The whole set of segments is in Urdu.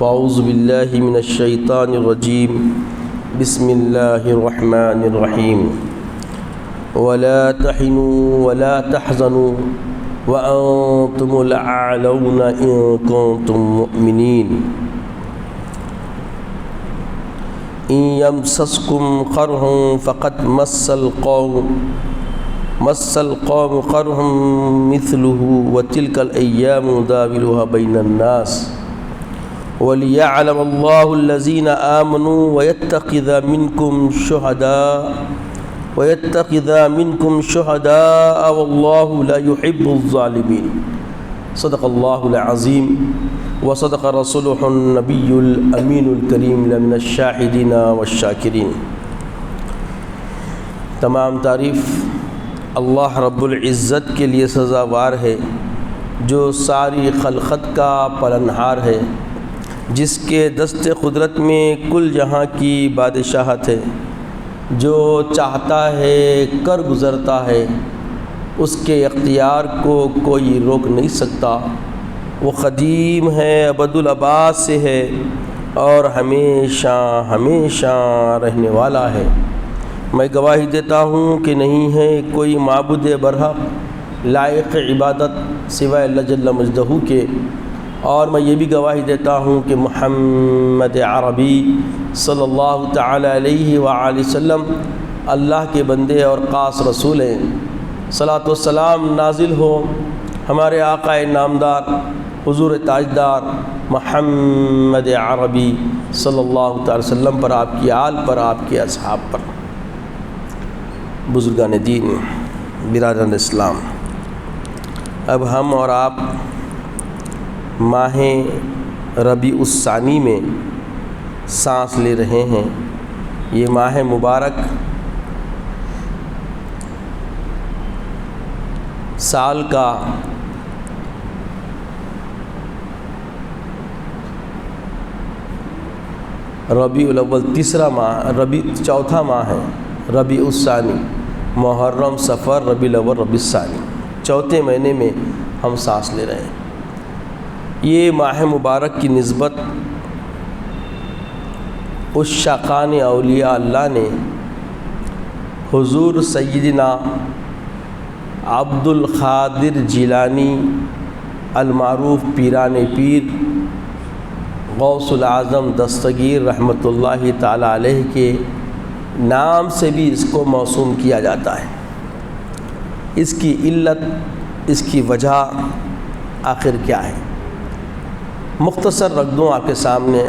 فاعوذ باللہ من الشیطان الرجیم بسم اللہ الرحمن الرحیم ولا تحنوا ولا تحزنوا وانتم الاعلون ان کنتم مؤمنین ان یمسسکم قرح فقد مس القوم قرح مثله وتلك الأيام نداولها بين الناس وليعلم الله الذين آمنوا ويتخذ منكم شهداء والله لا يحب الظالمين صدق الله العظيم وصدق رسوله النبي الأمين الكريم من الشاهدين والشاكرين۔ تمام تعریف اللہ رب العزت کے لیے سزاوار ہے جو ساری خلقت کا پالنہار ہے، جس کے دست قدرت میں کل جہاں کی بادشاہت ہے، جو چاہتا ہے کر گزرتا ہے، اس کے اختیار کو کوئی روک نہیں سکتا۔ وہ قدیم ہے، ابد الآباد سے ہے اور ہمیشہ ہمیشہ رہنے والا ہے۔ میں گواہی دیتا ہوں کہ نہیں ہے کوئی معبود برحق لائق عبادت سوائے اللہ جل مجدہ کے، اور میں یہ بھی گواہی دیتا ہوں کہ محمد عربی صلی اللہ تعالی علیہ وآلہ وسلم اللہ کے بندے اور خاص رسول ہیں۔ صلاۃ و سلام نازل ہو ہمارے آقا نامدار حضور تاجدار محمد عربی صلی اللہ تعالی وسلم پر، آپ کی آل پر، آپ کے اصحاب پر۔ بزرگان دین، برادران اسلام، اب ہم اور آپ ماہ ربیع الثانی میں سانس لے رہے ہیں۔ یہ ماہ مبارک سال کا ربیع الاول تیسرا ماہ، چوتھا ماہ ہے ربیع الثانی، محرم، صفر، ربیع الاول، ربیع الثانی، چوتھے مہینے میں ہم سانس لے رہے ہیں۔ یہ ماہ مبارک کی نسبت اس شاقان اولیاء اللہ نے حضور سیدنا عبد القادر جیلانی المعروف پیران پیر غوث العظم دستگیر رحمۃ اللہ تعالی علیہ کے نام سے بھی اس کو موسوم کیا جاتا ہے۔ اس کی علت، اس کی وجہ آخر کیا ہے؟ مختصر رکھ دوں آپ کے سامنے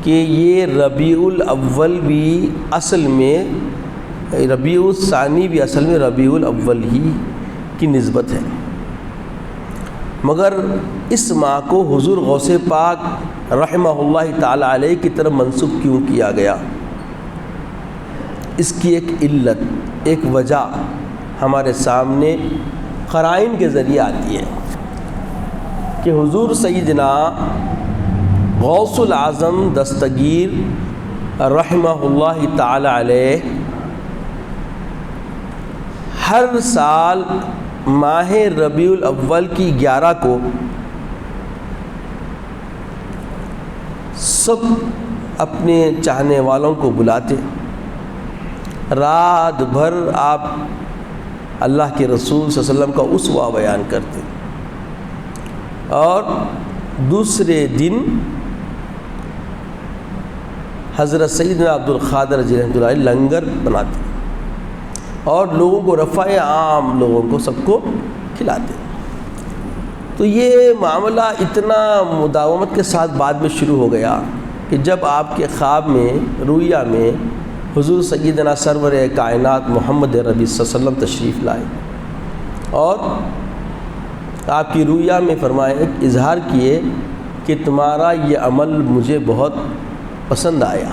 کہ یہ ربیع الاول بھی اصل میں، ربیع الثانی بھی اصل میں ربیع الاول ہی کی نسبت ہے، مگر اس ماہ کو حضور غوث پاک رحمہ اللہ تعالی علیہ کی طرف منسوب کیوں کیا گیا؟ اس کی ایک علت، ایک وجہ ہمارے سامنے قرائن کے ذریعے آتی ہے کہ حضور سیدنا غوث العظم دستگیر رحمہ اللہ تعالی علیہ ہر سال ماہ ربیع الاول کی 11 کو سب اپنے چاہنے والوں کو بلاتے، رات بھر آپ اللہ کے رسول صلی اللہ علیہ وسلم کا اسوہ بیان کرتے، اور دوسرے دن حضرت سیدنا عبد القادر جیلانی رحمۃ اللہ علیہ لنگر بناتے اور لوگوں کو رفع عام، لوگوں کو سب کو کھلاتے۔ تو یہ معاملہ اتنا مداومت کے ساتھ بعد میں شروع ہو گیا کہ جب آپ کے خواب میں، رؤیا میں حضور سیدنا سرور کائنات محمد ربی صلی اللہ علیہ وسلم تشریف لائے اور آپ کی رؤیا میں فرمائے، اظہار کیے کہ تمہارا یہ عمل مجھے بہت پسند آیا،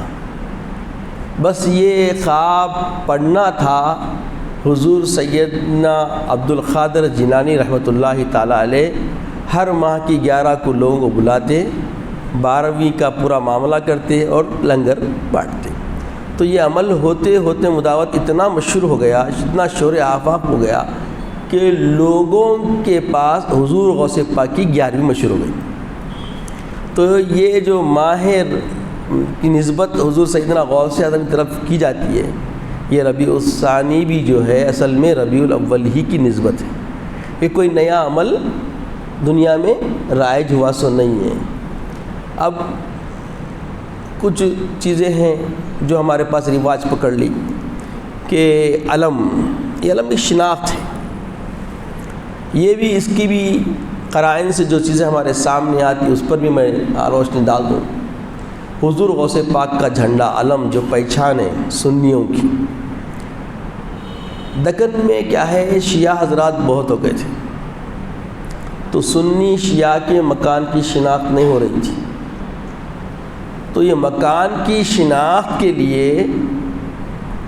بس یہ خواب پڑھنا تھا۔ حضور سیدنا عبد القادر جیلانی رحمۃ اللہ تعالی علیہ ہر ماہ کی 11 کو لوگوں کو بلاتے، 12ویں کا پورا معاملہ کرتے اور لنگر بانٹتے۔ تو یہ عمل ہوتے ہوتے مداوت اتنا مشہور ہو گیا، اتنا شور آفاق ہو گیا کہ لوگوں کے پاس حضور غوث پاک کی 11ویں مشہور ہو گئی۔ تو یہ جو ماہ کی نسبت حضور سیدنا غوث اعظم کی طرف کی جاتی ہے، یہ ربیع الثانی بھی جو ہے اصل میں ربیع الاول ہی کی نسبت ہے، کہ کوئی نیا عمل دنیا میں رائج ہوا سو نہیں ہے۔ اب کچھ چیزیں ہیں جو ہمارے پاس رواج پکڑ لی کہ علم، یہ علم کی شناخت ہے، یہ بھی اس کی بھی قرائن سے جو چیزیں ہمارے سامنے آتی اس پر بھی میں روشنی ڈال دوں۔ حضور غوث پاک کا جھنڈا علم جو پہچان ہے سنیوں کی، دکن میں کیا ہے شیعہ حضرات بہت ہو گئے تھے، تو سنی شیعہ کے مکان کی شناخت نہیں ہو رہی تھی، تو یہ مکان کی شناخت کے لیے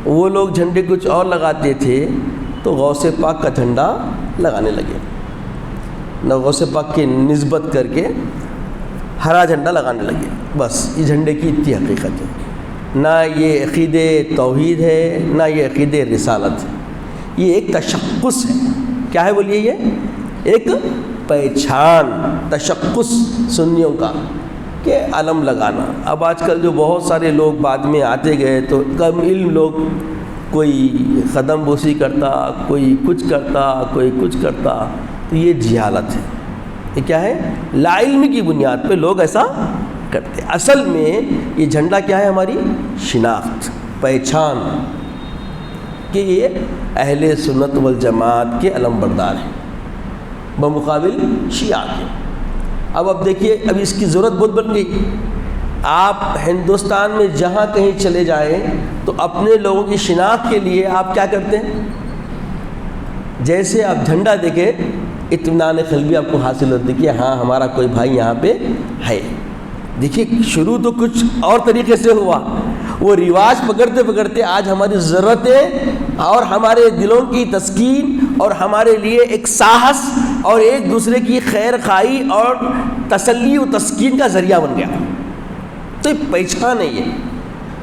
وہ لوگ جھنڈے کچھ اور لگاتے تھے، تو غوث پاک کا جھنڈا لگانے لگے، نہ غوث پاک کی نسبت کر کے ہرا جھنڈا لگانے لگے۔ بس یہ جھنڈے کی اتنی حقیقت ہے، نہ یہ عقید توحید ہے نہ یہ عقید رسالت ہے، یہ ایک تشخص ہے۔ کیا ہے بولیے؟ یہ ایک پہچان، تشخص سنیوں کا کہ علم لگانا۔ اب آج کل جو بہت سارے لوگ بعد میں آتے گئے تو کم علم لوگ، کوئی قدم بوسی کرتا، کوئی کچھ کرتا، کوئی کچھ کرتا، تو یہ جہالت ہے۔ یہ کیا ہے؟ لا علمی کی بنیاد پہ لوگ ایسا کرتے۔ اصل میں یہ جھنڈا کیا ہے؟ ہماری شناخت، پہچان، کہ یہ اہل سنت والجماعت کے علم بردار ہیں بمقابل شیعہ کے۔ اب دیکھیے، اب اس کی ضرورت بہت بن گئی۔ آپ ہندوستان میں جہاں کہیں چلے جائیں تو اپنے لوگوں کی شناخت کے لیے آپ کیا کرتے ہیں؟ جیسے آپ جھنڈا دیکھیں اطمینان قلبی آپ کو حاصل ہوتی ہے کہ ہاں ہمارا کوئی بھائی یہاں پہ ہے۔ دیکھیے شروع تو کچھ اور طریقے سے ہوا، وہ رواج پکڑتے پکڑتے آج ہماری ضرورتیں اور ہمارے دلوں کی تسکین اور ہمارے لیے ایک ساہس اور ایک دوسرے کی خیر خواہی اور تسلی و تسکین کا ذریعہ بن گیا۔ تو یہ پہچان ہے یہ،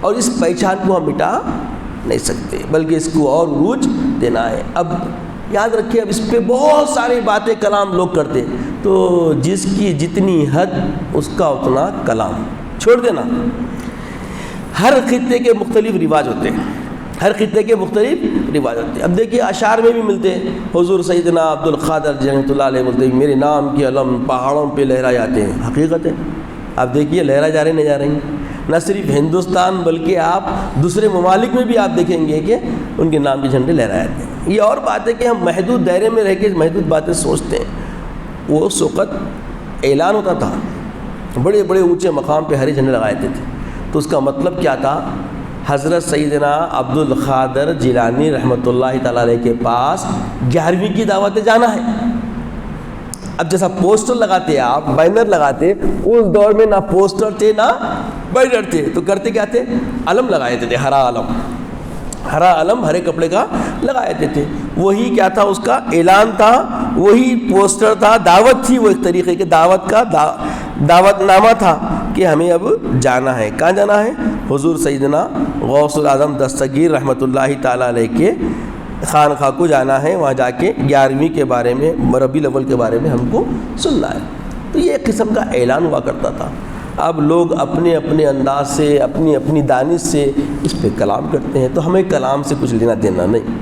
اور اس پہچان کو ہم مٹا نہیں سکتے، بلکہ اس کو اور عروج دینا ہے۔ اب یاد رکھیے، اب اس پہ بہت ساری باتیں کلام لوگ کرتے، تو جس کی جتنی حد اس کا اتنا کلام، چھوڑ دینا۔ ہر خطے کے مختلف رواج ہوتے ہیں، ہر خطے کے مختلف رواج ہوتے ہیں۔ اب دیکھیے اشعار میں بھی ملتے ہیں، حضور سیدنا عبد القادر رحمۃ اللہ علیہ بولتے ہیں میرے نام کے علم پہاڑوں پہ لہرائے جاتے ہیں۔ حقیقت ہے، آپ دیکھیے لہرائے جا رہے نہیں جا رہے ہیں، نہ صرف ہندوستان بلکہ آپ دوسرے ممالک میں بھی آپ دیکھیں گے کہ ان کے نام کے جھنڈے لہرائے جاتے ہیں۔ یہ اور بات ہے کہ ہم محدود دائرے میں رہ کے محدود باتیں سوچتے ہیں۔ وہ اس وقت اعلان ہوتا تھا، بڑے بڑے اونچے مقام پہ ہرے جھنڈے لگائے تھے، تو اس کا مطلب کیا تھا؟ حضرت سیدنا عبد القادر جیلانی رحمۃ اللہ تعالیٰ علیہ کے پاس 11ویں کی دعوت جانا ہے۔ اب جیسا پوسٹر لگاتے آپ، بینر لگاتے، اس دور میں نہ پوسٹر تھے نہ بینر تھے، تو کرتے کیا تھے؟ علم لگائے تھے، ہرا علم، ہرا علم ہرے کپڑے کا لگائے تھے۔ وہی کیا تھا؟ اس کا اعلان تھا، وہی پوسٹر تھا، دعوت تھی، وہ ایک طریقے کے دعوت کا دعوت نامہ تھا کہ ہمیں اب جانا ہے۔ کہاں جانا ہے؟ حضور سیدنا غوث الاعظم دستگیر رحمۃ اللہ تعالیٰ علیہ کے خانقاہ کو جانا ہے، وہاں جا کے 11ویں کے بارے میں، ربیع الاول کے بارے میں ہم کو سننا ہے۔ تو یہ ایک قسم کا اعلان ہوا کرتا تھا۔ اب لوگ اپنے اپنے انداز سے، اپنی اپنی دانش سے اس پہ کلام کرتے ہیں، تو ہمیں کلام سے کچھ لینا دینا نہیں،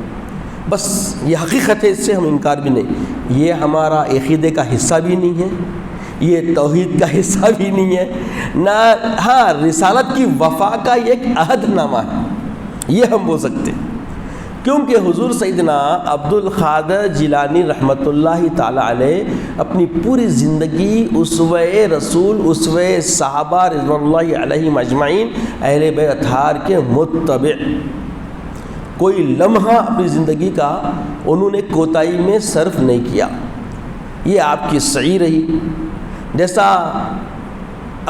بس یہ حقیقت ہے، اس سے ہم انکار بھی نہیں۔ یہ ہمارا عقیدے کا حصہ بھی نہیں ہے، یہ توحید کا حصہ بھی نہیں ہے، نہ ہاں رسالت کی وفا کا یہ ایک عہد نامہ ہے، یہ ہم بول سکتے ہیں۔ کیونکہ حضور سیدنا عبد القادر جیلانی رحمۃ اللہ تعالیٰ علیہ اپنی پوری زندگی اسوہ رسول، اسوہ صحابہ رضوان اللہ علیہم اجمعین، اہل بیت اطہار کے متبع، کوئی لمحہ اپنی زندگی کا انہوں نے کوتاہی میں صرف نہیں کیا۔ یہ آپ کی سعی رہی۔ جیسا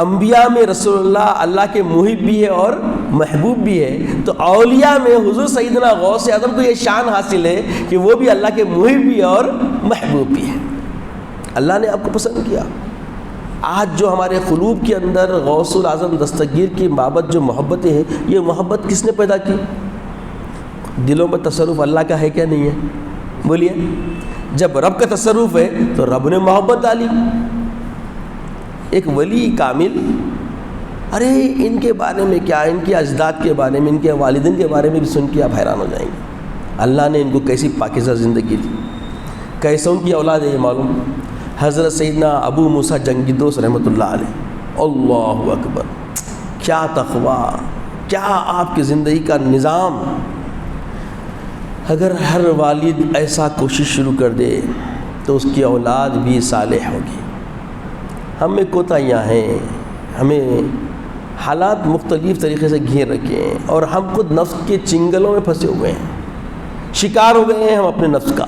انبیاء میں رسول اللہ کے محب بھی ہے اور محبوب بھی ہے، تو اولیاء میں حضور سیدنا غوث اعظم کو یہ شان حاصل ہے کہ وہ بھی اللہ کے محب بھی ہے اور محبوب بھی ہے۔ اللہ نے آپ کو پسند کیا۔ آج جو ہمارے قلوب کے اندر غوث الاعظم دستگیر کی بابت جو محبتیں ہیں، یہ محبت کس نے پیدا کی؟ دلوں میں تصرف اللہ کا ہے کیا نہیں ہے؟ بولیے۔ جب رب کا تصرف ہے تو رب نے محبت ڈالی۔ ایک ولی کامل، ارے ان کے بارے میں کیا، ان کے اجداد کے بارے میں، ان کے والدین کے بارے میں بھی سن کے آپ حیران ہو جائیں گے۔ اللہ نے ان کو کیسی پاکیزہ زندگی دی، کیسوں کی اولاد ہے یہ معلوم۔ حضرت سیدنا ابو موسیٰ جنگی دوست رحمۃ اللہ علیہ، اللہ اکبر، کیا تقویٰ، کیا آپ کی زندگی کا نظام۔ اگر ہر والد ایسا کوشش شروع کر دے تو اس کی اولاد بھی صالح ہوگی۔ ہم میں کوتاہیاں ہیں، ہمیں حالات مختلف طریقے سے گھیر رکھے ہیں، اور ہم خود نفس کے چنگلوں میں پھنسے ہوئے ہیں، شکار ہو گئے ہیں ہم اپنے نفس کا،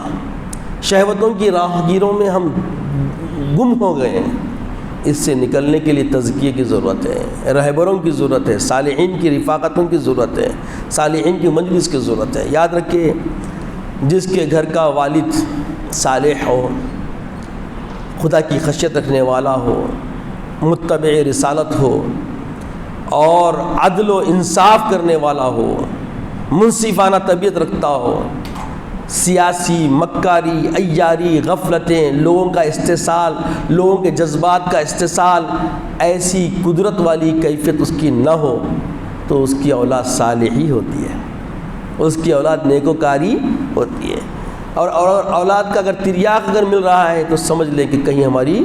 شہوتوں کی راہگیروں میں ہم گم ہو گئے ہیں۔ اس سے نکلنے کے لیے تزکیے کی ضرورت ہے، رہبروں کی ضرورت ہے، صالحین کی رفاقتوں کی ضرورت ہے، صالحین کی مجلس کی ضرورت ہے۔ یاد رکھیں، جس کے گھر کا والد صالح ہو، خدا کی خشیت رکھنے والا ہو، متبع رسالت ہو، اور عدل و انصاف کرنے والا ہو، منصفانہ طبیعت رکھتا ہو، سیاسی مکاری، عیاری، غفلتیں، لوگوں کا استحصال، لوگوں کے جذبات کا استحصال، ایسی قدرت والی کیفیت اس کی نہ ہو، تو اس کی اولاد صالحی ہوتی ہے، اس کی اولاد نیکوکاری ہوتی ہے۔ اور اولاد کا اگر تریاق اگر مل رہا ہے تو سمجھ لیں کہ کہیں ہماری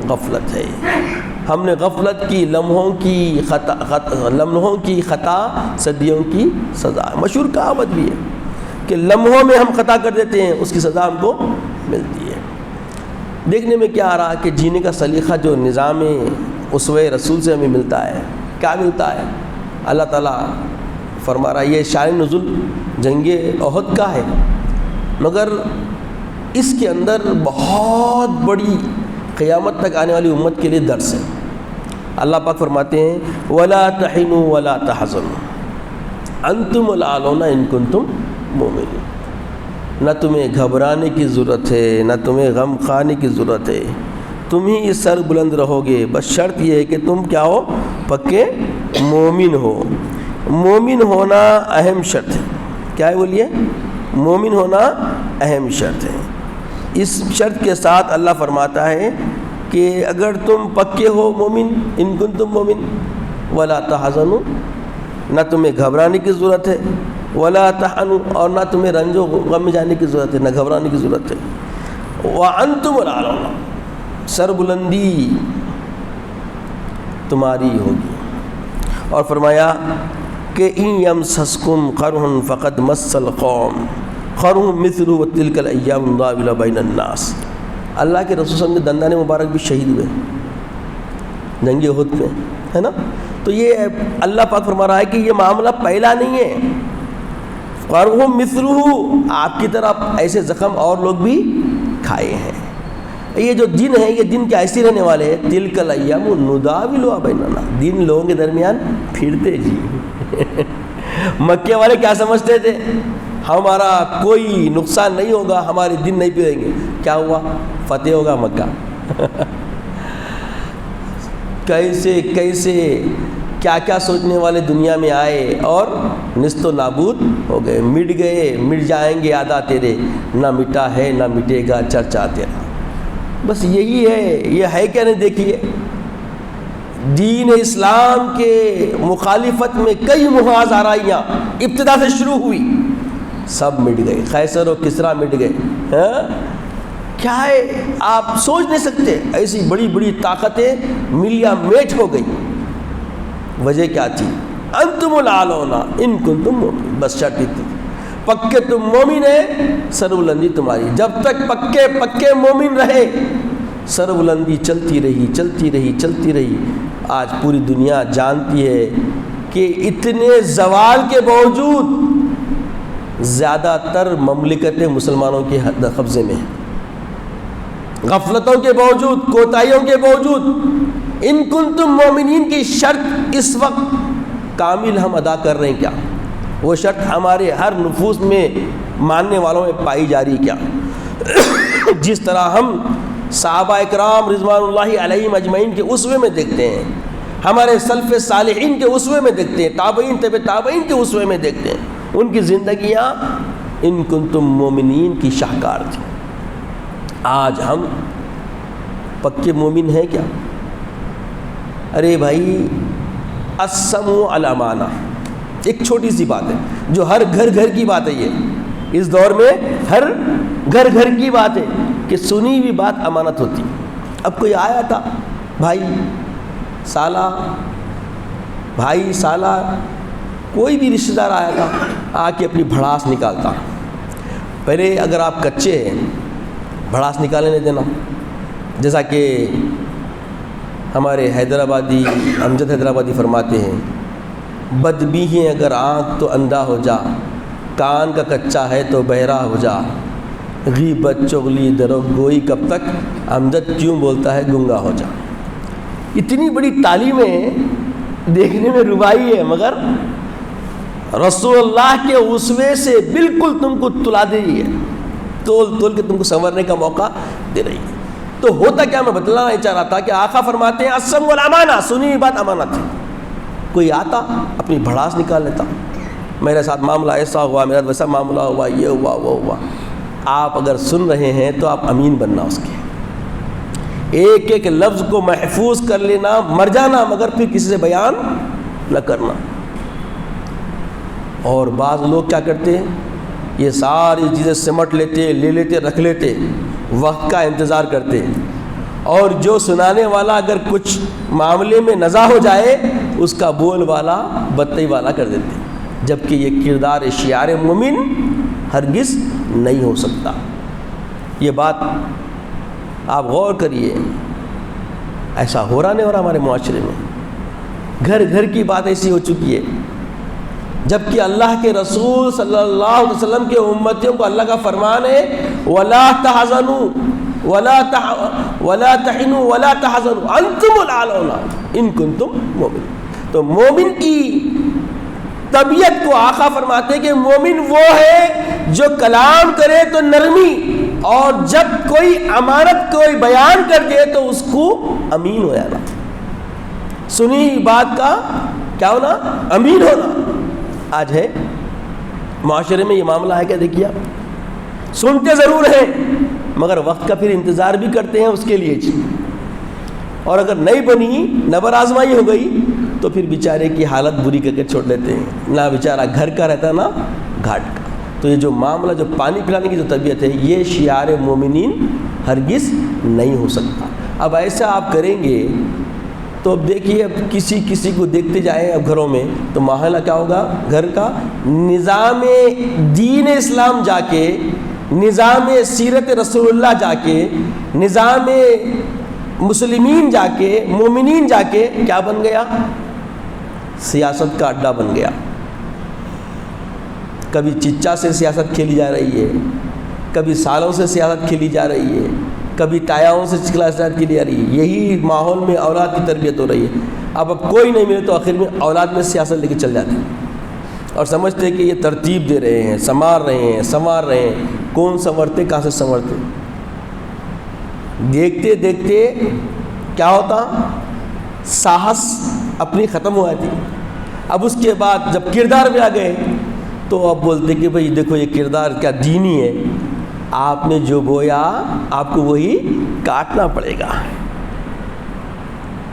غفلت ہے، ہم نے غفلت کی، لمحوں کی خطا صدیوں کی سزا۔ مشہور کہاوت بھی ہے کہ لمحوں میں ہم خطا کر دیتے ہیں، اس کی سزا ہم کو ملتی ہے۔ دیکھنے میں کیا آ رہا کہ جینے کا سلیقہ جو نظام اسوہ رسول سے ہمیں ملتا ہے، کیا ملتا ہے؟ اللہ تعالیٰ فرما رہا ہے، یہ شان نزول جنگ احد کا ہے، مگر اس کے اندر بہت بڑی قیامت تک آنے والی امت کے لیے درس ہے۔ اللہ پاک فرماتے ہیں وَلَا تَحِنُوا وَلَا تَحْزَنُوا أَنْتُمُ الْأَعْلَوْنَ إِن كُنتُم مُؤْمِنِينَ۔ نہ تمہیں گھبرانے کی ضرورت ہے، نہ تمہیں غم کھانے کی ضرورت ہے، تم ہی سر بلند رہو گے، بس شرط یہ ہے کہ تم کیا ہو؟ پکے مومن ہو۔ مومن ہونا اہم شرط ہے۔ کیا ہے بولیے؟ مومن ہونا اہم شرط ہے۔ اس شرط کے ساتھ اللہ فرماتا ہے کہ اگر تم پکے ہو مومن، ان کنتم مومن، ولا تحزنوا، نہ تمہیں گھبرانے کی ضرورت ہے، ولا تحنوا، اور نہ تمہیں رنج و غم میں جانے کی ضرورت ہے، نہ گھبرانے کی ضرورت ہے، وانتم الاعلون، سر بلندی تمہاری ہوگی۔ اور فرمایا کہ ان یمسسکم قرح فقد مس القوم قرح مثلہ وتلک الایام نداولها بین الناس۔ اللہ کے رسول صلی اللہ علیہ وسلم کے دندان مبارک بھی شہید ہوئے جنگ احد میں، ہے نا؟ تو یہ اللہ پاک فرما رہا ہے کہ یہ معاملہ پہلا نہیں ہے، قرح مثلہ، آپ کی طرح ایسے زخم اور لوگ بھی کھائے ہیں۔ یہ جو دن ہے، یہ دن کیا ایسے رہنے والے ہیں، تلک الایام نداولها بین الناس، دن لوگوں کے درمیان پھرتے جی۔ مکے والے کیا سمجھتے تھے؟ ہمارا کوئی نقصان نہیں ہوگا، ہمارے دن نہیں پھریں گے۔ کیا ہوا؟ فتح ہوگا مکہ۔ کیسے کیسے کیا کیا سوچنے والے دنیا میں آئے اور نست و نابود ہو گئے، مٹ گئے، مٹ جائیں گے آدھا تیرے، نہ مٹا ہے نہ مٹے گا چرچا تیرا۔ بس یہی ہے، یہ ہے کیا نہیں؟ دیکھیے، دین اسلام کے مخالفت میں کئی محاذ آرائیاں ابتدا سے شروع ہوئی، سب مٹ گئے، قیصر و کسریٰ مٹ گئے۔ کیا ہے؟ آپ سوچ نہیں سکتے، ایسی بڑی بڑی طاقتیں ملیا میٹ ہو گئی۔ وجہ کیا تھی؟ انتم الاعلون ان کنتم مومنین، بس شرط تھی، پکے تم مومن ہے، سر بلندی تمہاری۔ جب تک پکے مومن رہے، سر بلندی چلتی رہی چلتی رہی چلتی رہی۔ آج پوری دنیا جانتی ہے کہ اتنے زوال کے باوجود زیادہ تر مملکتیں مسلمانوں کے قبضے میں ہیں، غفلتوں کے باوجود، کوتاہیوں کے باوجود۔ ان کنتم مومنین کی شرط اس وقت کامل ہم ادا کر رہے ہیں کیا؟ وہ شرط ہمارے ہر نفوس میں ماننے والوں میں پائی جا رہی کیا؟ جس طرح ہم صحابہ اکرام رضوان اللہ علیہم اجمعین کے اسوے میں دیکھتے ہیں، ہمارے سلف صالحین کے اسوے میں دیکھتے ہیں، تابعین تبع تابعین کے اسوے میں دیکھتے ہیں، ان کی زندگیاں ان کنتم مومنین کی شاہکار تھی۔ آج ہم پکے مومن ہیں کیا؟ ارے بھائی السمع الامانہ، ایک چھوٹی سی بات ہے جو ہر گھر کی بات ہے، یہ اس دور میں ہر گھر کی بات ہے کہ سنی ہوئی بات امانت ہوتی۔ اب کوئی آیا تھا بھائی سالہ کوئی بھی رشتہ دار آیا تھا، آ کے اپنی بھڑاس نکالتا۔ پہلے اگر آپ کچے ہیں بھڑاس نکالنے نہیں دینا، جیسا کہ ہمارے حیدرآبادی امجد حیدرآبادی فرماتے ہیں، بدبی اگر آنکھ تو اندھا ہو جا، کان کا کچا ہے تو بہرا ہو جا، غیبت چغلی دروغ گوئی کب تک، امجد کیوں بولتا ہے گنگا ہو جا۔ اتنی بڑی تعلیمیں دیکھنے میں ربائی ہے، مگر رسول اللہ کے اسوے سے بالکل تم کو تلا دے رہی ہے، تول کے تم کو سنورنے کا موقع دے رہی ہے۔ تو ہوتا کیا، میں بتلانا نہیں چاہ رہا تھا کہ آقا فرماتے ہیں السمع والامانہ، سنی ہوئی بات امانت ہے۔ کوئی آتا اپنی بھڑاس نکال لیتا، میرے ساتھ معاملہ ایسا ہوا، میرا ویسا معاملہ ہوا، یہ ہوا وہ ہوا۔ آپ اگر سن رہے ہیں تو آپ امین بننا اس کے، ایک ایک لفظ کو محفوظ کر لینا، مر جانا مگر پھر کسی سے بیان نہ کرنا۔ اور بعض لوگ کیا کرتے ہیں، یہ ساری چیزیں سمٹ لیتے، لے لیتے، رکھ لیتے، وقت کا انتظار کرتے، اور جو سنانے والا اگر کچھ معاملے میں نزا ہو جائے اس کا بول والا بتائی والا کر دیتے، جبکہ یہ کردار شعار مومن ہرگز نہیں ہو سکتا۔ یہ بات آپ غور کریے، ایسا ہو رہا نہیں ہو رہا ہمارے معاشرے میں، گھر کی بات ایسی ہو چکی ہے، جبکہ اللہ کے رسول صلی اللہ علیہ وسلم کے امتیوں کو اللہ کا فرمان ہے وَلَا تَحْزَنُوا وَلَا تَحِنُوا وَلَا تَحْزَنُوا أَنْتُمُ الْأَعْلَوْنَ إِن كُنتُم مُؤْمِنِينَ۔ تو مومن کی طبیعت کو آقا فرماتے ہیں کہ مومن وہ ہے جو کلام کرے تو نرمی، اور جب کوئی امانت کوئی بیان کر دے تو اس کو امین ہو جانا، سنی بات کا کیا ہونا، امین ہونا۔ آج ہے معاشرے میں یہ معاملہ ہے، کیا دیکھیے آپ سنتے ضرور ہیں مگر وقت کا پھر انتظار بھی کرتے ہیں اس کے لیے، اور اگر نہیں بنی، نبر آزمائی ہو گئی تو پھر بیچارے کی حالت بری کر کے چھوڑ دیتے ہیں، نہ بیچارہ گھر کا رہتا نہ گھاٹ کا۔ تو یہ جو معاملہ، جو پانی پلانے کی جو طبیعت ہے، یہ شعار مومنین ہرگز نہیں ہو سکتا۔ اب ایسا آپ کریں گے تو اب دیکھیے، اب کسی کو دیکھتے جائیں اب گھروں میں تو ماحول کیا ہوگا، گھر کا نظام دین اسلام جا کے، نظام سیرت رسول اللہ جا کے، نظام مسلمین جا کے، مومنین جا کے کیا بن گیا، سیاست کا اڈا بن گیا۔ کبھی چچا سے سیاست کھیلی جا رہی ہے، کبھی سالوں سے سیاست کھیلی جا رہی ہے، کبھی ٹایاؤں سے سیاست کھیلی جا رہی ہے۔ یہی ماحول میں اولاد کی تربیت ہو رہی ہے۔ اب کوئی نہیں ملے تو آخر میں اولاد میں سیاست لے کے چل جاتے ہیں اور سمجھتے ہیں کہ یہ ترتیب دے رہے ہیں، سنوار رہے ہیں۔ کون سنورتے، کہاں سے سنورتے؟ دیکھتے دیکھتے کیا ہوتا، ساہس اپنی ختم ہو جاتی۔ اب اس کے بعد جب کردار میں آ گئے تو اب بولتے کہ بھئی دیکھو یہ کردار کیا دینی ہے، آپ نے جو بویا آپ کو وہی کاٹنا پڑے گا۔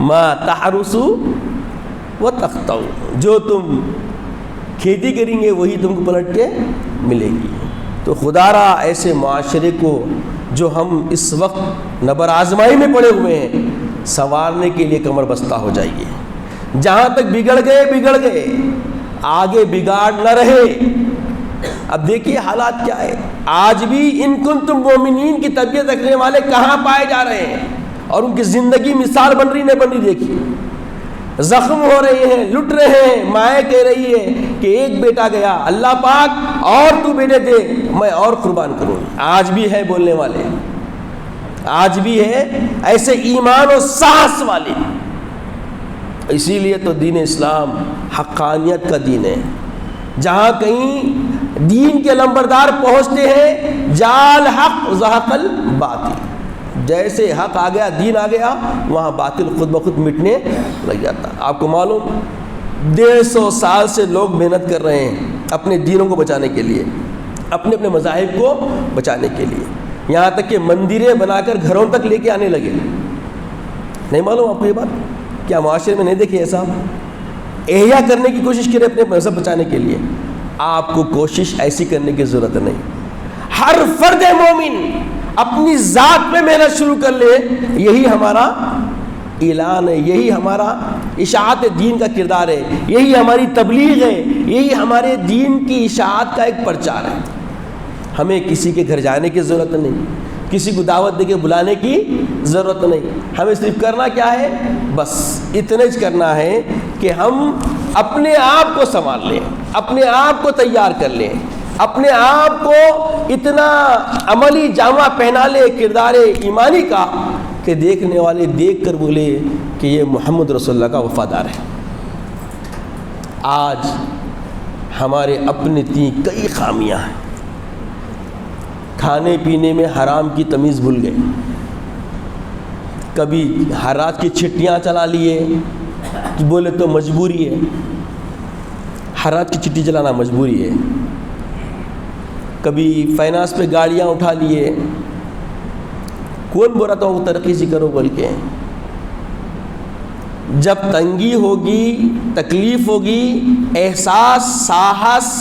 ما تحرسو و تختو، جو تم کھیتی کریں گے وہی تم کو پلٹ کے ملے گی۔ تو خدا را ایسے معاشرے کو جو ہم اس وقت نبر آزمائی میں پڑے ہوئے ہیں، سنوارنے کے لیے کمر بستہ ہو جائیے۔ جہاں تک بگڑ گئے، آگے بگاڑ نہ رہے۔ اب دیکھیے حالات کیا ہے، آج بھی ان کنتم مومنین کی طبیعت رکھنے والے کہاں پائے جا رہے ہیں، اور ان کی زندگی مثال بن رہی نہیں بن رہی۔ دیکھیے زخم ہو رہے ہیں، لٹ رہے ہیں، مائیں کہہ رہی ہے کہ ایک بیٹا گیا، اللہ پاک اور تو بیٹے دے میں اور قربان کروں۔ آج بھی ہے بولنے والے، آج بھی ہے ایسے ایمان و ساہس والے۔ اسی لیے تو دین اسلام حقانیت کا دین ہے۔ جہاں کہیں دین کے لمبردار پہنچتے ہیں، جال حق زہق الباطل، جیسے حق آ گیا، دین آ گیا، وہاں باطل خود بخود مٹنے لگ جاتا۔ آپ کو معلوم 150 سال سے لوگ محنت کر رہے ہیں اپنے دینوں کو بچانے کے لیے، اپنے مذاہب کو بچانے کے لیے، یہاں تک کہ مندریں بنا کر گھروں تک لے کے آنے لگے۔ نہیں معلوم آپ کو یہ بات؟ کیا معاشرے میں نہیں دیکھے ایسا؟ احیا کرنے کی کوشش کرے اپنے مذہب بچانے کے لیے. آپ کو کوشش ایسی کرنے کی ضرورت نہیں. ہر فرد مومن اپنی ذات پہ محنت شروع کر لے. یہی ہمارا اعلان ہے, یہی ہمارا اشاعت دین کا کردار ہے, یہی ہماری تبلیغ ہے, یہی ہمارے دین کی اشاعت کا ایک پرچار ہے. ہمیں کسی کے گھر جانے کی ضرورت نہیں, کسی کو دعوت دے کے بلانے کی ضرورت نہیں. ہمیں صرف کرنا کیا ہے؟ بس اتنا ہی کرنا ہے کہ ہم اپنے آپ کو سنبھال لیں, اپنے آپ کو تیار کر لیں, اپنے آپ کو اتنا عملی جامہ پہنا لے کردار ایمانی کا کہ دیکھنے والے دیکھ کر بولے کہ یہ محمد رسول اللہ کا وفادار ہے. آج ہمارے اپنے کئی خامیاں ہیں. کھانے پینے میں حرام کی تمیز بھول گئے. کبھی حرات کی چھٹیاں چلا لیے, بولے تو مجبوری ہے, حرات کی چھٹی چلانا مجبوری ہے. کبھی فائنانس پہ گاڑیاں اٹھا لیے, کون بول رہا تھا وہ ترقی سے کرو بول کے. جب تنگی ہوگی, تکلیف ہوگی, احساس, ساہس,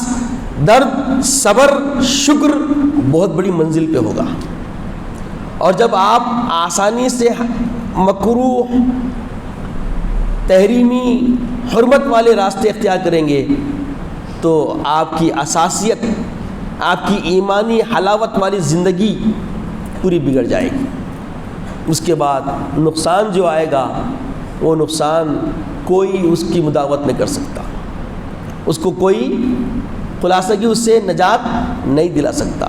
درد, صبر, شکر بہت بڑی منزل پہ ہوگا. اور جب آپ آسانی سے مکروہ, تحریمی, حرمت والے راستے اختیار کریں گے تو آپ کی اساسیت, آپ کی ایمانی حلاوت والی زندگی پوری بگڑ جائے گی. اس کے بعد نقصان جو آئے گا وہ نقصان کوئی اس کی مداوت نہیں کر سکتا, اس کو کوئی خلاصہ کی اس سے نجات نہیں دلا سکتا.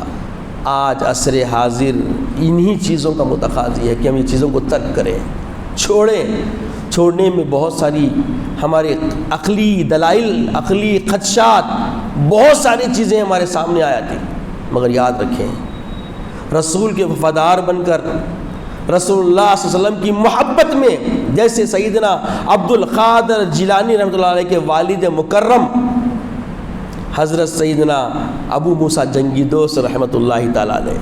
آج عصر حاضر انہی چیزوں کا متقاضی ہے کہ ہم یہ چیزوں کو ترک کریں, چھوڑیں. چھوڑنے میں بہت ساری ہمارے عقلی دلائل, عقلی خدشات, بہت ساری چیزیں ہمارے سامنے آیا تھی. مگر یاد رکھیں, رسول کے وفادار بن کر رسول اللہ صلی اللہ علیہ وسلم کی محبت میں, جیسے سیدنا عبد القادر جیلانی رحمۃ اللہ علیہ کے والد مکرم حضرت سیدنا ابو موسیٰ جنگی دوست رحمۃ اللہ تعالیٰ علیہ,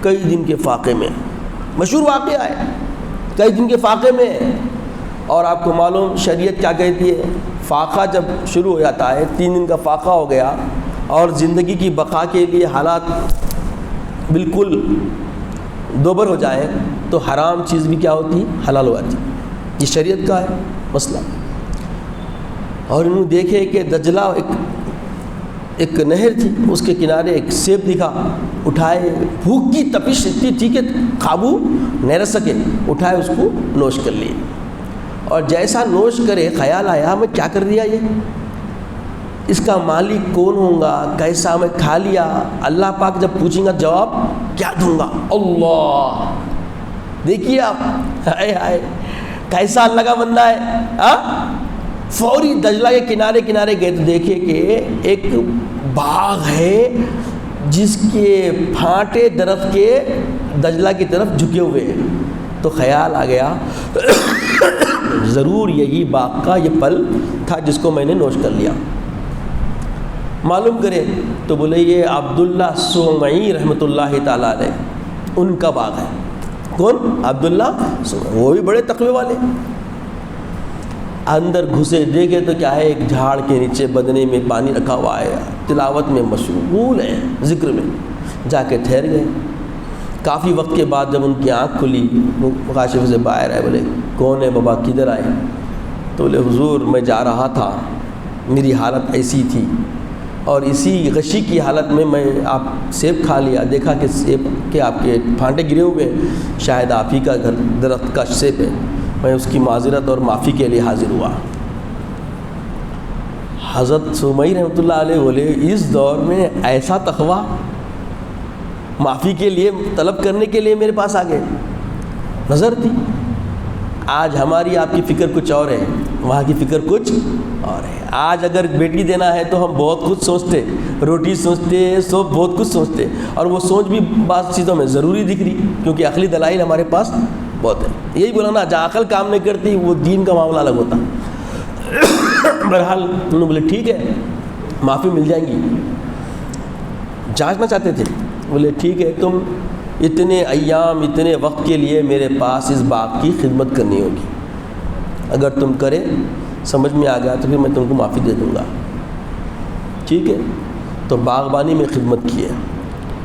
کئی دن کے فاقے میں, مشہور واقعہ ہے, کئی دن کے فاقے میں. اور آپ کو معلوم شریعت کیا کہتی ہے, فاقہ جب شروع ہو جاتا ہے, 3 دن کا فاقہ ہو گیا اور زندگی کی بقا کے لیے حالات بالکل دوبر ہو جائے تو حرام چیز بھی کیا ہوتی, حلال ہو جاتی. یہ شریعت کا ہے مسئلہ. اور انہوں نے دیکھے کہ دجلہ ایک نہر تھی, اس کے کنارے ایک سیب دکھا, اٹھائے, بھوک کی تپش اتنی تھی کہ قابو نہیں رکھ سکے, اٹھائے اس کو نوش کر لیے. اور جیسا نوش کرے خیال آیا میں کیا کر دیا, یہ اس کا مالک کون ہوں گا, کیسا میں کھا لیا, اللہ پاک جب پوچھیں گا جواب کیا دوں گا. اللہ دیکھیے آپ, ہائے ہائے کیسا اللہ کا بندہ ہے. فوری دجلہ کے کنارے کنارے گئے تو دیکھے کہ ایک باغ ہے جس کے پھانٹے درخت کے دجلہ کی طرف جھکے ہوئے ہیں. تو خیال آ گیا ضرور یہی باغ کا یہ پھل تھا جس کو میں نے نوش کر لیا. معلوم کرے تو بولے یہ عبداللہ سومعی رحمۃ اللہ تعالیٰ علیہ ان کا باغ ہے. کون؟ عبداللہ سومعی, وہ بھی بڑے تقوی والے. اندر گھسے دیکھے تو کیا ہے, ایک جھاڑ کے نیچے بدنے میں پانی رکھا ہوا ہے, تلاوت میں مشغول ہے, ذکر میں. جا کے ٹھہر گئے. کافی وقت کے بعد جب ان کی آنکھ کھلی, مکاشفے سے باہر آئے, بولے کون ہے بابا, کدھر آئے؟ تو بولے حضور میں جا رہا تھا, میری حالت ایسی تھی اور اسی غشی کی حالت میں آپ سیب کھا لیا, دیکھا کہ سیب کے آپ کے پھانٹے گرے ہوئے, شاید آپ ہی کا گھر درخت کا سیب ہے, میں اس کی معذرت اور معافی کے لیے حاضر ہوا. حضرت سومعی رحمۃ اللہ علیہ بولے اس دور میں ایسا تقویٰ, معافی کے لیے طلب کرنے کے لیے میرے پاس آ گئے. نظر تھی. آج ہماری آپ کی فکر کچھ اور ہے, وہاں کی فکر کچھ اور ہے. آج اگر بیٹی دینا ہے تو ہم بہت کچھ سوچتے, روٹی سوچتے, سب بہت کچھ سوچتے, اور وہ سوچ بھی بعض چیزوں میں ضروری دکھ رہی کیونکہ عقلی دلائل ہمارے پاس بہت ہے. یہی بولا نا, جہاں عقل کام نہیں کرتی وہ دین کا معاملہ الگ ہوتا. بہرحال انہوں نے بولے ٹھیک ہے معافی مل جائیں گی. جانچنا چاہتے تھے, بولے ٹھیک ہے تم اتنے ایام اتنے وقت کے لیے میرے پاس اس باغ کی خدمت کرنی ہوگی. اگر تم کرے سمجھ میں آ گیا تو پھر میں تم کو معافی دے دوں گا. ٹھیک ہے. تو باغبانی میں خدمت کی ہے.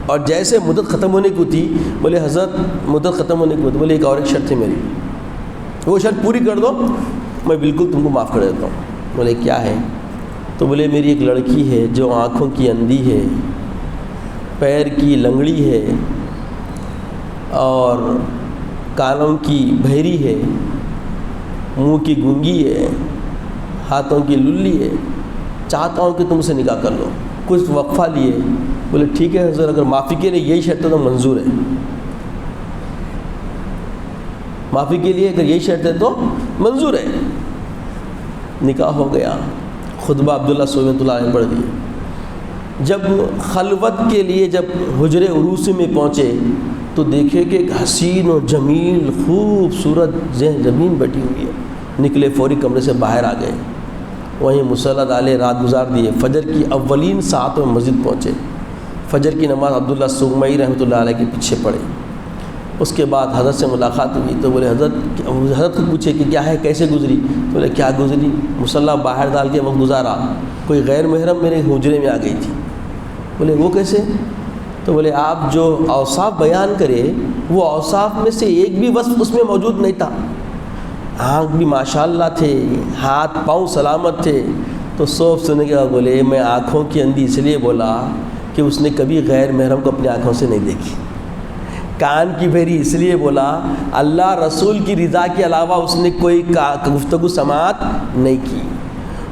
اور جیسے مدت ختم ہونے کو تھی بولے حضرت مدت ختم ہونے کو تھی, بولے ایک شرط ہے میری, وہ شرط پوری کر دو میں بالکل تم کو معاف کر دیتا ہوں. بولے کیا ہے؟ تو بولے میری ایک لڑکی ہے جو آنکھوں کی اندھی ہے, پیر کی لنگڑی ہے اور کانوں کی بہری ہے, منہ کی گونگی ہے, ہاتھوں کی للی ہے, چاہتا ہوں کہ تم سے نکاح کر لو. کچھ وقفہ لیے. بولے ٹھیک ہے حضرت, اگر معافی کے لیے یہی شرط ہے تو منظور ہے. معافی کے لیے اگر یہی شرط ہے تو منظور ہے. نکاح ہو گیا. خطبہ عبداللہ سویت اللہ علیہ پڑھ دیے. جب خلوت کے لیے جب حجر عروسی میں پہنچے تو دیکھے کہ ایک حسین و جمیل خوبصورت زمین بیٹھی ہوئی ہے. نکلے, فوری کمرے سے باہر آ گئے, وہیں مصلی ڈالے, رات گزار دیے. فجر کی اولین ساعتوں میں مسجد پہنچے. فجر کی نماز عبداللہ سغمئی رحمۃ اللہ علیہ کے پیچھے پڑھے. اس کے بعد حضرت سے ملاقات ہوئی تو بولے حضرت کو پوچھے کہ کیا ہے, کیسے گزری؟ تو بولے کیا گزری؟ مصلی باہر ڈال کے وقت گزارا, کوئی غیر محرم میرے حجرے میں آ گئی تھی. بولے وہ کیسے؟ تو بولے آپ جو اوصاف بیان کرے وہ اوصاف میں سے ایک بھی وصف اس میں موجود نہیں تھا. آنکھ بھی ماشاءاللہ تھے, ہاتھ پاؤں سلامت تھے. تو سوف سننے کے بعد بولے میں آنکھوں کی اندھی اس لیے بولا کہ اس نے کبھی غیر محرم کو اپنی آنکھوں سے نہیں دیکھی. کان کی بہری اس لیے بولا اللہ رسول کی رضا کے علاوہ اس نے کوئی گفتگو سماعت نہیں کی.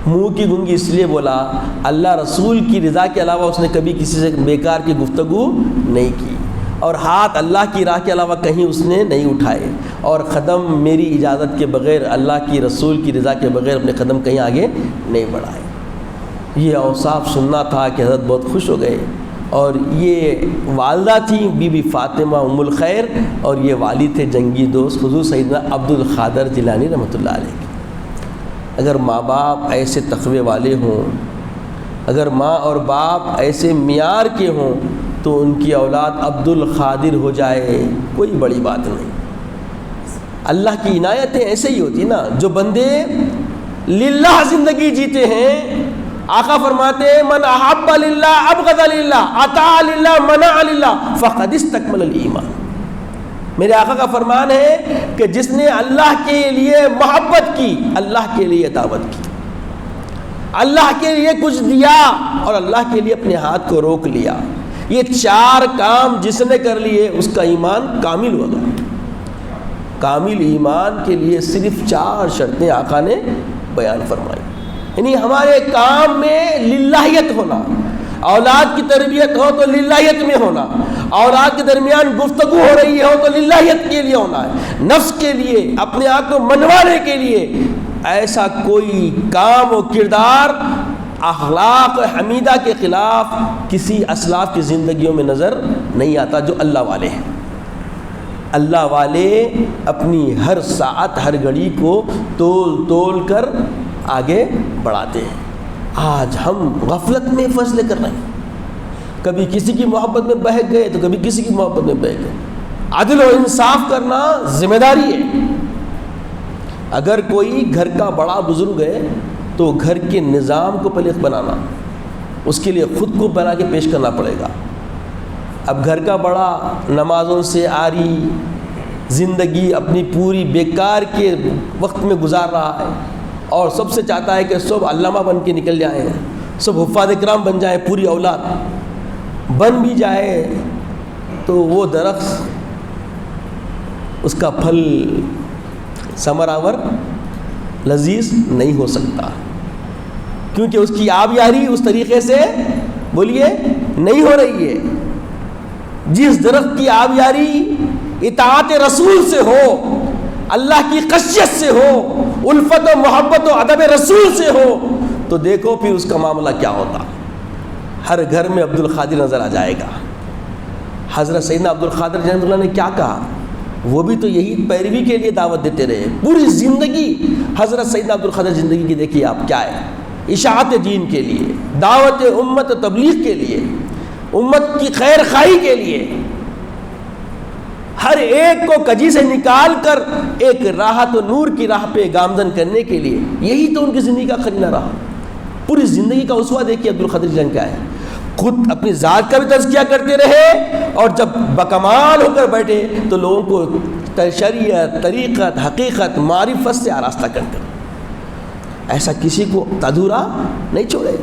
منہ کی گونگی اس لیے بولا اللہ رسول کی رضا کے علاوہ اس نے کبھی کسی سے بیکار کی گفتگو نہیں کی. اور ہاتھ اللہ کی راہ کے علاوہ کہیں اس نے نہیں اٹھائے. اور قدم میری اجازت کے بغیر, اللہ کی رسول کی رضا کے بغیر اپنے قدم کہیں آگے نہیں بڑھائے. یہ اوصاف سننا تھا کہ حضرت بہت خوش ہو گئے. اور یہ والدہ تھیں بی بی فاطمہ ام الخیر, اور یہ والد تھے جنگی دوست حضور سیدنا عبد القادر جیلانی رحمۃ اللہ علیہ. اگر ماں باپ ایسے تقوی والے ہوں, اگر ماں اور باپ ایسے معیار کے ہوں تو ان کی اولاد عبد القادر ہو جائے کوئی بڑی بات نہیں. اللہ کی عنایتیں ایسے ہی ہوتی نا. جو بندے للہ زندگی جیتے ہیں, آقا فرماتے ہیں من احب للہ ابغض للہ اطاع للہ منع للہ فقد استکمل الایمان. میرے آقا کا فرمان ہے کہ جس نے اللہ کے لیے محبت کی, اللہ کے لیے دعوت کی, اللہ کے لیے کچھ دیا اور اللہ کے لیے اپنے ہاتھ کو روک لیا, یہ چار کام جس نے کر لیے اس کا ایمان کامل ہوگا. کامل ایمان کے لیے صرف 4 شرطیں آقا نے بیان فرمائی. یعنی ہمارے کام میں للہیت ہونا, اولاد کی تربیت ہو تو للہیت میں ہونا, اولاد کے درمیان گفتگو ہو رہی ہو تو للہیت کے لیے ہونا ہے, نفس کے لیے, اپنے آپ کو منوانے کے لیے. ایسا کوئی کام و کردار اخلاق حمیدہ کے خلاف کسی اسلاف کی زندگیوں میں نظر نہیں آتا جو اللہ والے ہیں. اللہ والے اپنی ہر ساعت ہر گھڑی کو تول تول کر آگے بڑھاتے ہیں. آج ہم غفلت میں فیصلے کر رہے ہیں, کبھی کسی کی محبت میں بہک گئے تو کبھی کسی کی محبت میں بہک گئے. عدل و انصاف کرنا ذمہ داری ہے. اگر کوئی گھر کا بڑا بزرگ ہے تو گھر کے نظام کو پہلے بنانا, اس کے لیے خود کو بنا کے پیش کرنا پڑے گا. اب گھر کا بڑا نمازوں سے آری زندگی اپنی پوری بیکار کے وقت میں گزار رہا ہے اور سب سے چاہتا ہے کہ سب علامہ بن کے نکل جائیں, سب حفاظ کرام بن جائیں, پوری اولاد بن بھی جائے تو وہ درخت اس کا پھل ثمرآور لذیذ نہیں ہو سکتا, کیونکہ اس کی آبیاری اس طریقے سے بولیے نہیں ہو رہی ہے. جس درخت کی آبیاری اطاعت رسول سے ہو, اللہ کی خشیت سے ہو, الفت و محبت و ادب رسول سے ہو, تو دیکھو پھر اس کا معاملہ کیا ہوتا. ہر گھر میں عبد القادر نظر آ جائے گا. حضرت سیدنا عبد القادر رحمۃ اللہ نے کیا کہا, وہ بھی تو یہی پیروی کے لیے دعوت دیتے رہے پوری زندگی. حضرت سیدنا عبد القادر زندگی کی دیکھیے آپ کیا ہے, اشاعت دین کے لیے, دعوت امت تبلیغ کے لیے, امت کی خیر خواہی کے لیے. ہر ایک کو کجی سے نکال کر ایک راحت و نور کی راہ پہ گامزن کرنے کے لیے. یہی تو ان کی زندگی کا قرینہ رہا. پوری زندگی کا اسوہ دیکھیے عبد القادر جیلانی کیا ہے. خود اپنی ذات کا بھی تزکیہ کرتے رہے اور جب بکمال ہو کر بیٹھے تو لوگوں کو شریعت، طریقت، حقیقت، معرفت سے آراستہ کرتے. ایسا کسی کو ادھورا نہیں چھوڑے.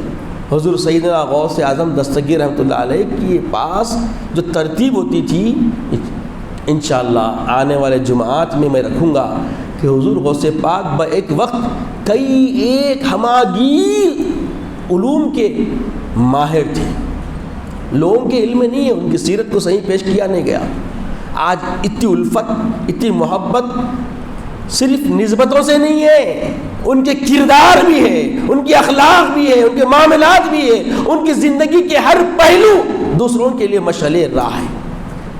حضور سیدنا غوث اعظم دستگیر رحمۃ اللہ علیہ کے پاس جو ترتیب ہوتی تھی، انشاءاللہ آنے والے جمعات میں رکھوں گا کہ حضور غوث پاک ایک وقت کئی ایک ہماگیر علوم کے ماہر تھے. لوگوں کے علم میں نہیں ہے، ان کی سیرت کو صحیح پیش کیا نہیں گیا. آج اتنی الفت، اتنی محبت صرف نسبتوں سے نہیں ہے، ان کے کردار بھی ہے، ان کے اخلاق بھی ہے، ان کے معاملات بھی ہے، ان کی زندگی کے ہر پہلو دوسروں کے لیے مشعل راہ ہے.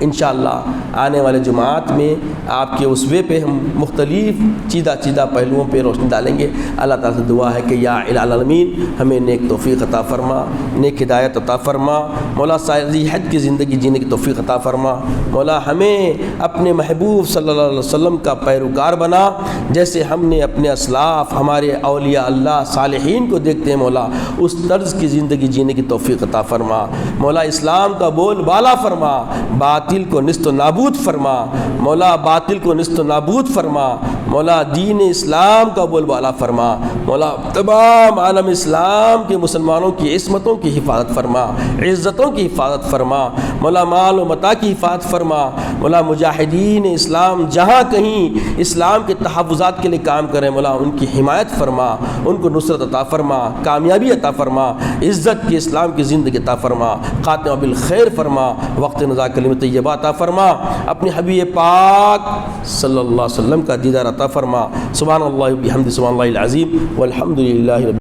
انشاءاللہ آنے والے جمعات میں آپ کے اسوے پہ ہم مختلف چیدہ پہلوؤں پہ روشنی ڈالیں گے. اللہ تعالیٰ سے دعا ہے کہ یا الہ العالمین ہمیں نیک توفیق عطا فرما، نیک ہدایت عطا فرما. مولا صحت کی زندگی جینے کی توفیق عطا فرما. مولا ہمیں اپنے محبوب صلی اللہ علیہ وسلم کا پیروکار بنا، جیسے ہم نے اپنے اسلاف ہمارے اولیاء اللہ صالحین کو دیکھتے ہیں. مولا اس طرز کی زندگی جینے کی توفیق عطا فرما. مولا اسلام کا بول بالا فرما، باطل کو نست و نابود فرما. مولا باطل کو نست و نابود فرما. مولا دین اسلام کا بول بالا فرما. مولا تمام عالم اسلام کے مسلمانوں کی عصمتوں کی حفاظت فرما، عزتوں کی حفاظت فرما. مولا مال و متاع کی حفاظت فرما. مولا مجاہدین اسلام جہاں کہیں اسلام کے تحفظات کے لیے کام کریں، مولا ان کی حمایت فرما، ان کو نصرت عطا فرما، کامیابی عطا فرما، عزت کی اسلام کی زندگی عطا فرما، خاتمہ بالخیر فرما، وقت نزا کلمۃ طیبہ عطا فرما. اپنے حبیب پاک صلی اللہ علیہ وسلم کا دیدار عطا فرما. سبحان اللہ و بحمدہ، سبحان اللہ العظیم والحمد للہ رب